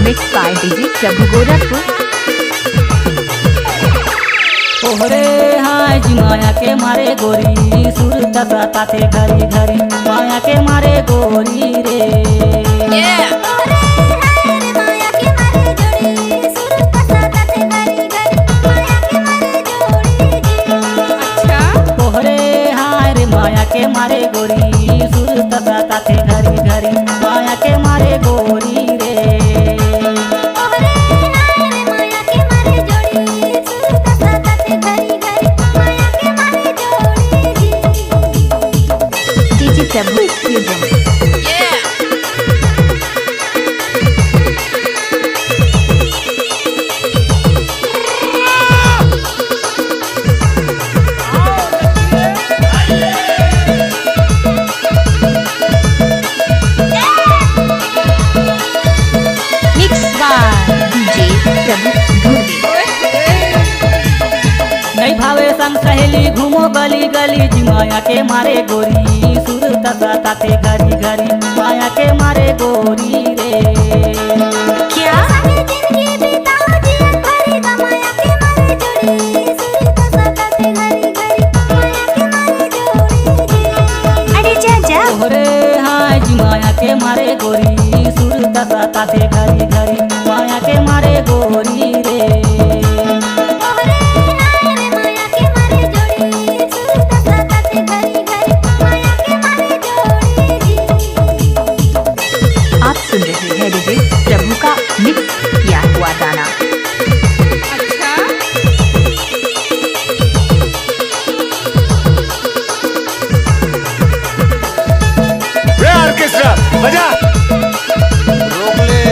Mixed by DJ Prabhu Gorakhpur. ओहरे हाय जी माया के मारे गोरी सुर दसा ताते घरी घरी माया के मारे गोरी रे ओहरे हाय रे माया के मारे गोरी सुर दसा ताते घरी घरी माया के मारे गोरी रे Prabhu Fusion. Mixed by DJ Prabhu dhurwey. नहीं भावे संग सहेली घूमो गली गली जी माया के मारे गोरी सुर दसा ताते घरी घरी माया के मारे गोरी रे क्या अरे जा जा ओहरे हाय जी माया के मारे गोरी सुर दसा ताते घरी घरी माया के मारे गोरी रे आप सुन रहे हैं डीजे प्रभु का मिक्स किया हुआ गाना। ऑर्केस्ट्रा बजा रोक ले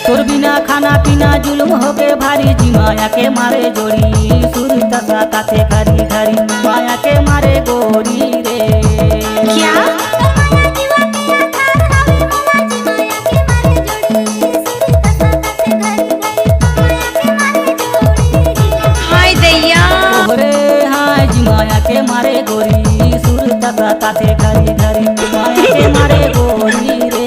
तोर बिना खाना पीना जुल्म हो गए भारी जी माया के मारे जोड़ी सुर दसा ताते घरी घरी माया के मारे गोरी रे क्या हाय दैया ओहरे हाय जी माया के मारे गोरी सुर दसा ताते घरी घरी माया के मारे गोरी रे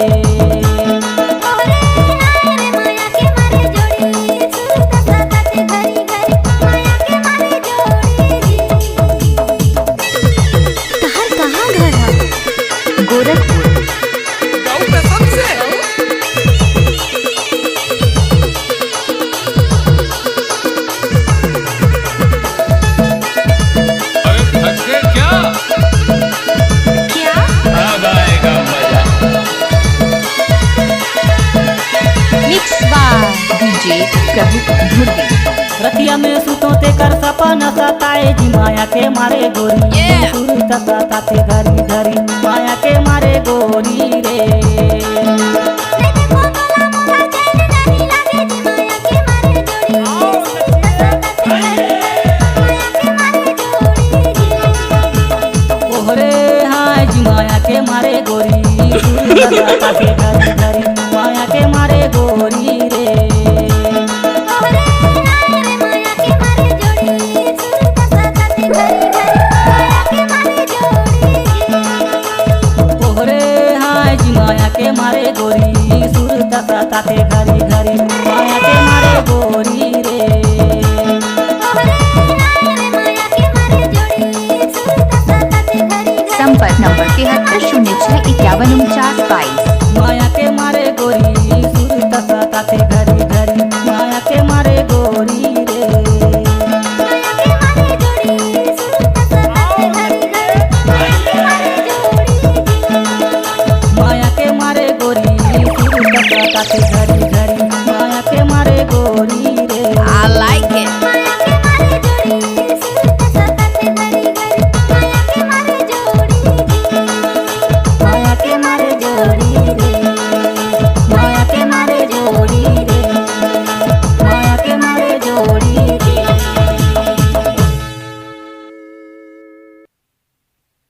गोरखपुर अरे थक गए क्या क्या अब आएगा मजा मिक्स बाय डीजे प्रभु धुर्वे रतिया में सुतो ते कर सपना सताए जी माया के मारे गोरी सुर दसा ताते घरी घरी माया के मारे गोरी रे ओहरे हाय जी माया के मारे गोरी सुर दसा ताते घरी घरी माया के मारे गोरी रे ओहरे हाय जी माया के मारे गोरी सुर दसा ताते घरी घरी माया के मारे गोरी रे संपर्क नंबर 7306514922 माया के मारे गोरी सुर दसा ताते घरी घरी माया के मारे गोरी रे माया के मारे गोरी सुर दसा ताते घरी घरी